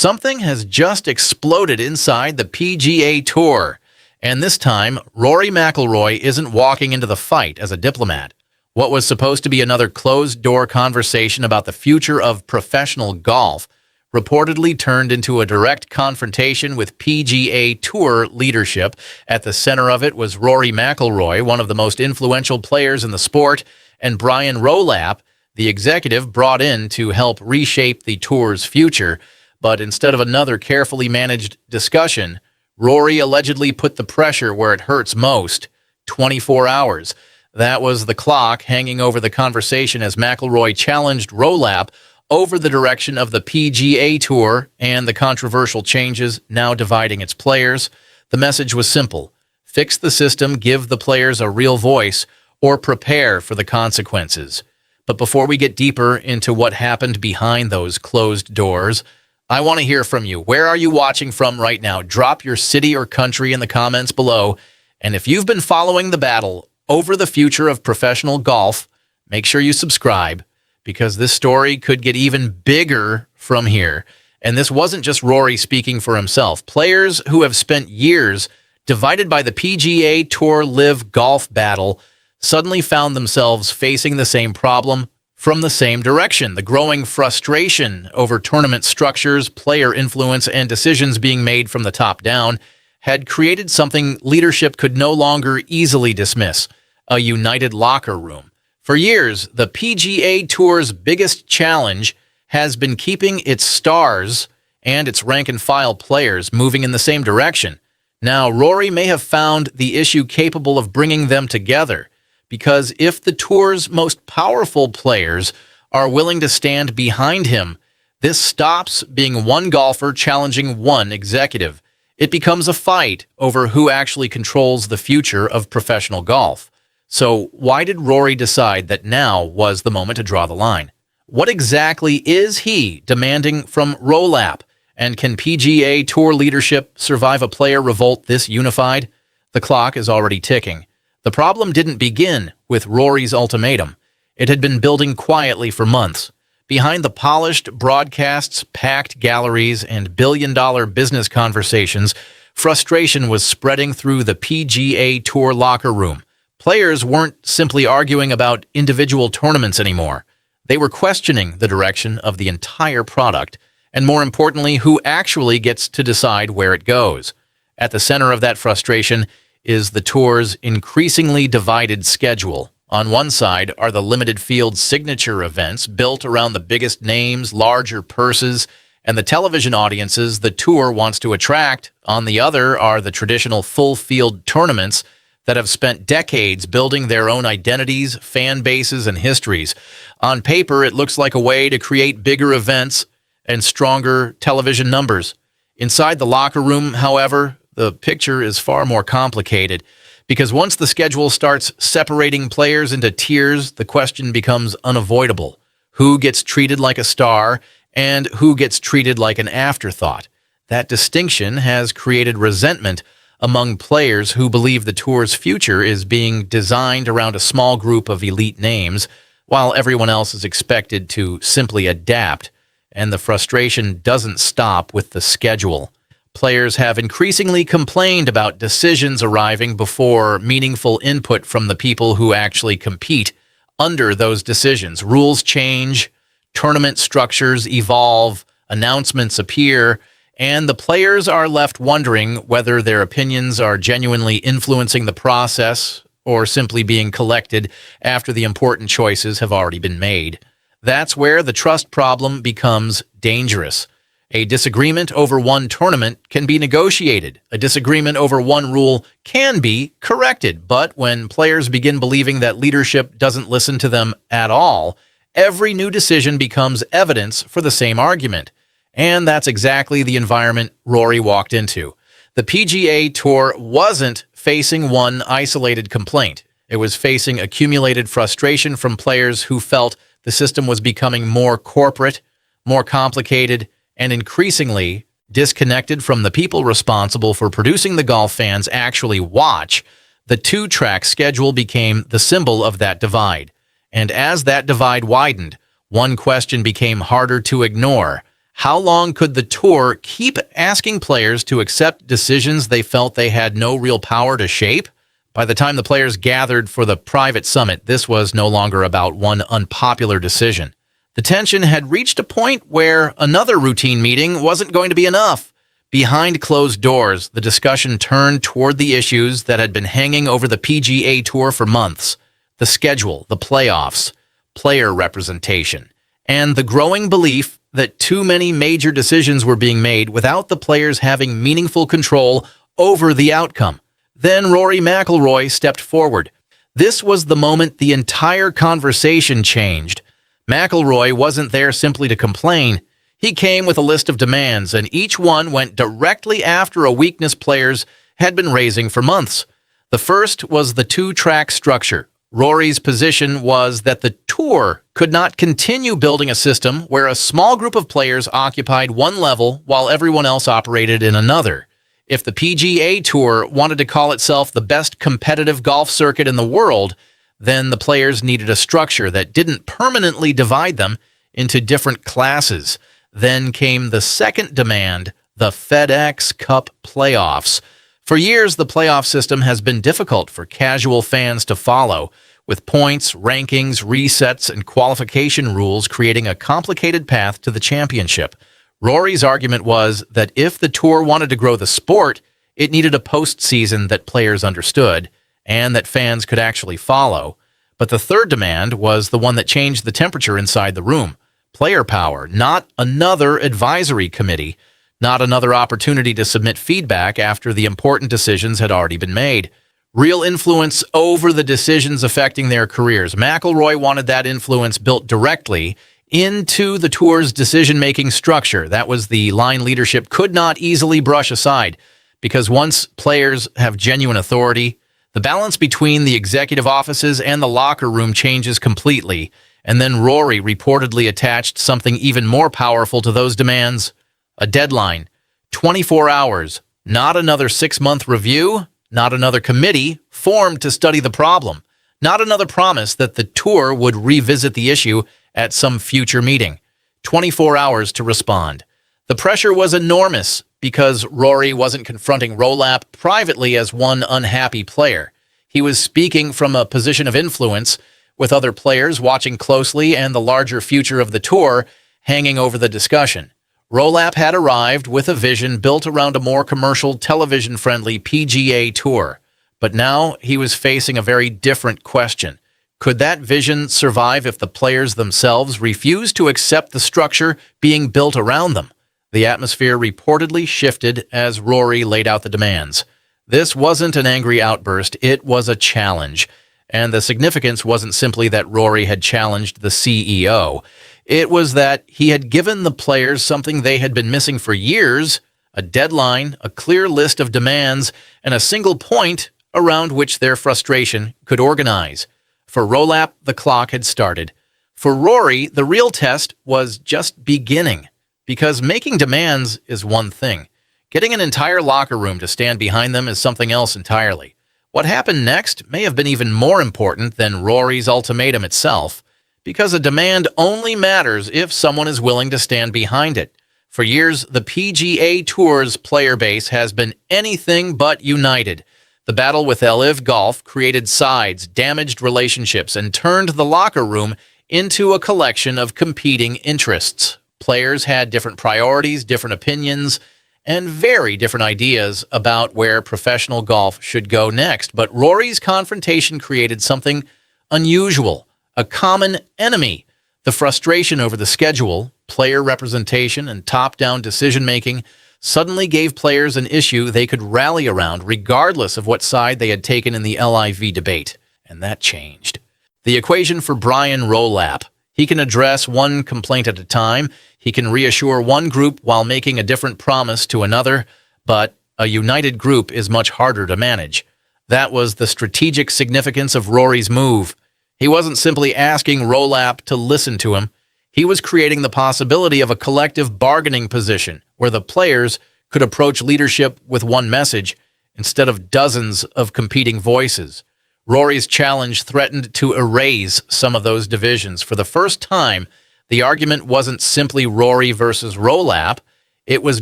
Something has just exploded inside the PGA Tour, and this time, Rory McIlroy isn't walking into the fight as a diplomat. What was supposed to be another closed-door conversation about the future of professional golf reportedly turned into a direct confrontation with PGA Tour leadership. At the center of it was Rory McIlroy, one of the most influential players in the sport, and Brian Rolapp, the executive brought in to help reshape the tour's future. But instead of another carefully managed discussion, Rory allegedly put the pressure where it hurts most: 24 hours. That was the clock hanging over the conversation as McIlroy challenged Rolapp over the direction of the PGA Tour and the controversial changes now dividing its players. The message was simple: fix the system, give the players a real voice, or prepare for the consequences. But before we get deeper into what happened behind those closed doors, I want to hear from you. Where are you watching from right now? Drop your city or country in the comments below. And if you've been following the battle over the future of professional golf, make sure you subscribe, because this story could get even bigger from here. And this wasn't just Rory speaking for himself. Players who have spent years divided by the PGA Tour Live Golf battle suddenly found themselves facing the same problem from the same direction. The growing frustration over tournament structures, player influence, and decisions being made from the top down had created something leadership could no longer easily dismiss: a united locker room. For years, the PGA Tour's biggest challenge has been keeping its stars and its rank-and-file players moving in the same direction. Now, Rory may have found the issue capable of bringing them together, because if the tour's most powerful players are willing to stand behind him, this stops being one golfer challenging one executive. It becomes a fight over who actually controls the future of professional golf. So why did Rory decide that now was the moment to draw the line? What exactly is he demanding from Rolapp? And can PGA Tour leadership survive a player revolt this unified? The clock is already ticking. The problem didn't begin with Rory's ultimatum. It had been building quietly for months. Behind the polished broadcasts, packed galleries, and billion-dollar business conversations, frustration was spreading through the PGA Tour locker room. Players weren't simply arguing about individual tournaments anymore. They were questioning the direction of the entire product, and more importantly, who actually gets to decide where it goes. At the center of that frustration is the tour's increasingly divided schedule. On one side are the limited field signature events built around the biggest names, larger purses, and the television audiences the tour wants to attract. On the other are the traditional full-field tournaments that have spent decades building their own identities, fan bases, and histories. On paper, it looks like a way to create bigger events and stronger television numbers. Inside the locker room, however, the picture is far more complicated, because once the schedule starts separating players into tiers, the question becomes unavoidable: who gets treated like a star and who gets treated like an afterthought? That distinction has created resentment among players who believe the tour's future is being designed around a small group of elite names, while everyone else is expected to simply adapt. And the frustration doesn't stop with the schedule. Players have increasingly complained about decisions arriving before meaningful input from the people who actually compete under those decisions. Rules change, tournament structures evolve, announcements appear, and the players are left wondering whether their opinions are genuinely influencing the process or simply being collected after the important choices have already been made. That's where the trust problem becomes dangerous. A disagreement over one tournament can be negotiated. A disagreement over one rule can be corrected. But when players begin believing that leadership doesn't listen to them at all, every new decision becomes evidence for the same argument. And that's exactly the environment Rory walked into. The PGA Tour wasn't facing one isolated complaint. It was facing accumulated frustration from players who felt the system was becoming more corporate, more complicated, and increasingly disconnected from the people responsible for producing the golf fans actually watch. The two-track schedule became the symbol of that divide. And as that divide widened, one question became harder to ignore: How long could the tour keep asking players to accept decisions they felt they had no real power to shape? By the time the players gathered for the private summit, this was no longer about one unpopular decision. The tension had reached a point where another routine meeting wasn't going to be enough. Behind closed doors, the discussion turned toward the issues that had been hanging over the PGA Tour for months: the schedule, the playoffs, player representation, and the growing belief that too many major decisions were being made without the players having meaningful control over the outcome. Then Rory McIlroy stepped forward. This was the moment the entire conversation changed. McIlroy wasn't there simply to complain. He came with a list of demands, and each one went directly after a weakness players had been raising for months. The first was the two-track structure. Rory's position was that the tour could not continue building a system where a small group of players occupied one level while everyone else operated in another. If the PGA Tour wanted to call itself the best competitive golf circuit in the world, then the players needed a structure that didn't permanently divide them into different classes. Then came the second demand, the FedEx Cup playoffs. For years, the playoff system has been difficult for casual fans to follow, with points, rankings, resets, and qualification rules creating a complicated path to the championship. Rory's argument was that if the tour wanted to grow the sport, it needed a postseason that players understood and that fans could actually follow. But the third demand was the one that changed the temperature inside the room: player power, not another advisory committee, not another opportunity to submit feedback after the important decisions had already been made. Real influence over the decisions affecting their careers. McIlroy wanted that influence built directly into the tour's decision-making structure. That was the line leadership could not easily brush aside, because once players have genuine authority, the balance between the executive offices and the locker room changes completely. And then Rory reportedly attached something even more powerful to those demands: a deadline, 24 hours, not another 6-month review, not another committee formed to study the problem, not another promise that the tour would revisit the issue at some future meeting. 24 hours to respond. The pressure was enormous because Rory wasn't confronting Rolapp privately as one unhappy player. He was speaking from a position of influence, with other players watching closely and the larger future of the tour hanging over the discussion. Rolapp had arrived with a vision built around a more commercial, television-friendly PGA Tour. But now he was facing a very different question. Could that vision survive if the players themselves refused to accept the structure being built around them? The atmosphere reportedly shifted as Rory laid out the demands. This wasn't an angry outburst, it was a challenge. And the significance wasn't simply that Rory had challenged the CEO. It was that he had given the players something they had been missing for years: a deadline, a clear list of demands, and a single point around which their frustration could organize. For Rolapp, the clock had started. For Rory, the real test was just beginning, because making demands is one thing. Getting an entire locker room to stand behind them is something else entirely. What happened next may have been even more important than Rory's ultimatum itself, because a demand only matters if someone is willing to stand behind it. For years, the PGA Tour's player base has been anything but united. The battle with LIV Golf created sides, damaged relationships, and turned the locker room into a collection of competing interests. Players had different priorities, different opinions, and very different ideas about where professional golf should go next. But Rory's confrontation created something unusual: a common enemy. The frustration over the schedule, player representation, and top-down decision-making suddenly gave players an issue they could rally around regardless of what side they had taken in the LIV debate. And that changed. The equation for Brian Rolapp: he can address one complaint at a time, he can reassure one group while making a different promise to another, but a united group is much harder to manage. That was the strategic significance of Rory's move. He wasn't simply asking Rolapp to listen to him. He was creating the possibility of a collective bargaining position where the players could approach leadership with one message instead of dozens of competing voices. Rory's challenge threatened to erase some of those divisions. For the first time, The argument wasn't simply Rory versus Rolapp. It was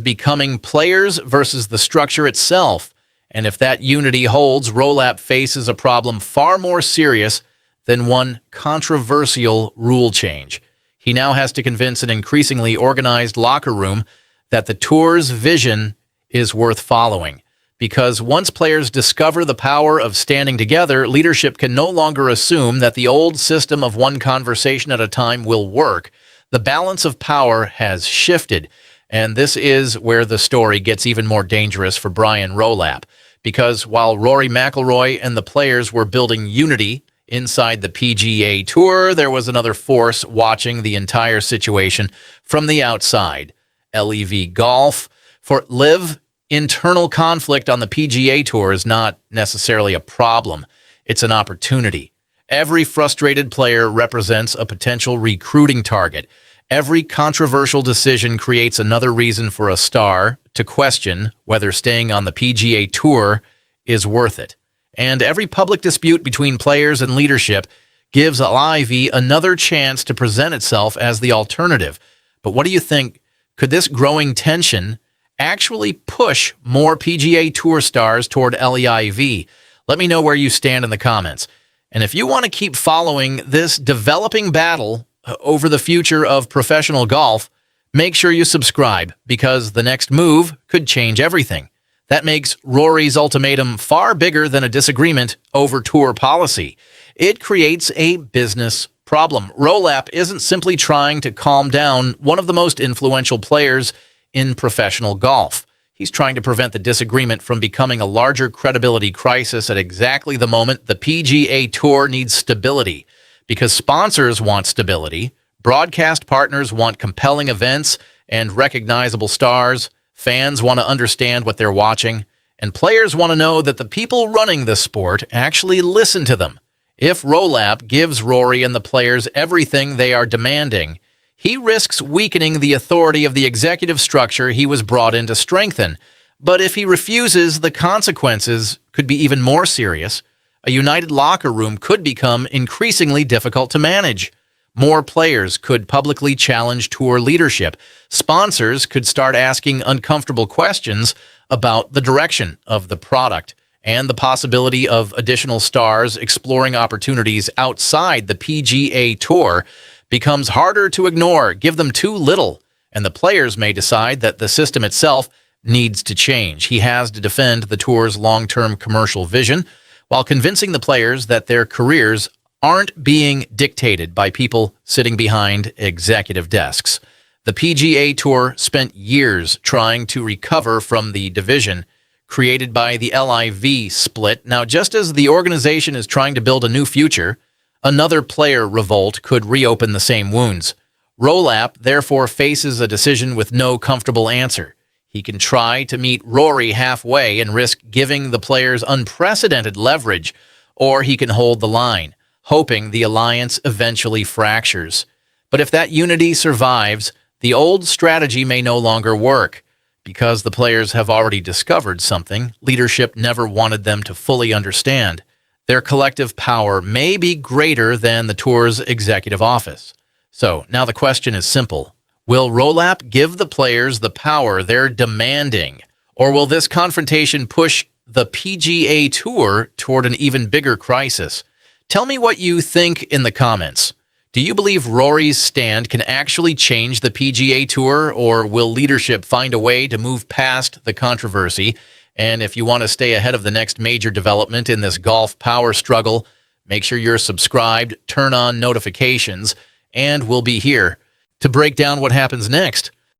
becoming players versus the structure itself. And if that unity holds, Rolapp faces a problem far more serious than one controversial rule change. He now has to convince an increasingly organized locker room that the tour's vision is worth following. Because once players discover the power of standing together, leadership can no longer assume that the old system of one conversation at a time will work. The balance of power has shifted, and this is where the story gets even more dangerous for Brian Rolapp. Because while Rory McIlroy and the players were building unity inside the PGA Tour, there was another force watching the entire situation from the outside. LEV Golf. For LIV, internal conflict on the PGA Tour is not necessarily a problem. It's an opportunity. Every frustrated player represents a potential recruiting target. Every controversial decision creates another reason for a star to question whether staying on the PGA Tour is worth it. And every public dispute between players and leadership gives LIV another chance to present itself as the alternative. But what do you think? Could this growing tension actually push more PGA Tour stars toward LEIV? Let me know where you stand in the comments. And if you want to keep following this developing battle over the future of professional golf, make sure you subscribe, because the next move could change everything. That makes Rory's ultimatum far bigger than a disagreement over tour policy. It creates a business problem. Rolapp isn't simply trying to calm down one of the most influential players in professional golf. He's trying to prevent the disagreement from becoming a larger credibility crisis at exactly the moment the PGA Tour needs stability. Because sponsors want stability, broadcast partners want compelling events and recognizable stars, fans want to understand what they're watching, and players want to know that the people running the sport actually listen to them. If Rolapp gives Rory and the players everything they are demanding, he risks weakening the authority of the executive structure he was brought in to strengthen. But if he refuses, the consequences could be even more serious. A united locker room could become increasingly difficult to manage. More players could publicly challenge tour leadership. Sponsors could start asking uncomfortable questions about the direction of the product, and the possibility of additional stars exploring opportunities outside the PGA Tour becomes harder to ignore. Give them too little, and the players may decide that the system itself needs to change. He has to defend the tour's long-term commercial vision while convincing the players that their careers aren't being dictated by people sitting behind executive desks. The PGA Tour spent years trying to recover from the division created by the LIV split. Now, just as the organization is trying to build a new future, another player revolt could reopen the same wounds. Rolapp, therefore, faces a decision with no comfortable answer. He can try to meet Rory halfway and risk giving the players unprecedented leverage, or he can hold the line, hoping the alliance eventually fractures. But if that unity survives, the old strategy may no longer work. Because the players have already discovered something leadership never wanted them to fully understand. Their collective power may be greater than the tour's executive office. So now the question is simple. Will Rolapp give the players the power they're demanding? Or will this confrontation push the PGA Tour toward an even bigger crisis? Tell me what you think in the comments. Do you believe Rory's stand can actually change the PGA Tour, or will leadership find a way to move past the controversy? And if you want to stay ahead of the next major development in this golf power struggle, make sure you're subscribed, turn on notifications, and we'll be here to break down what happens next.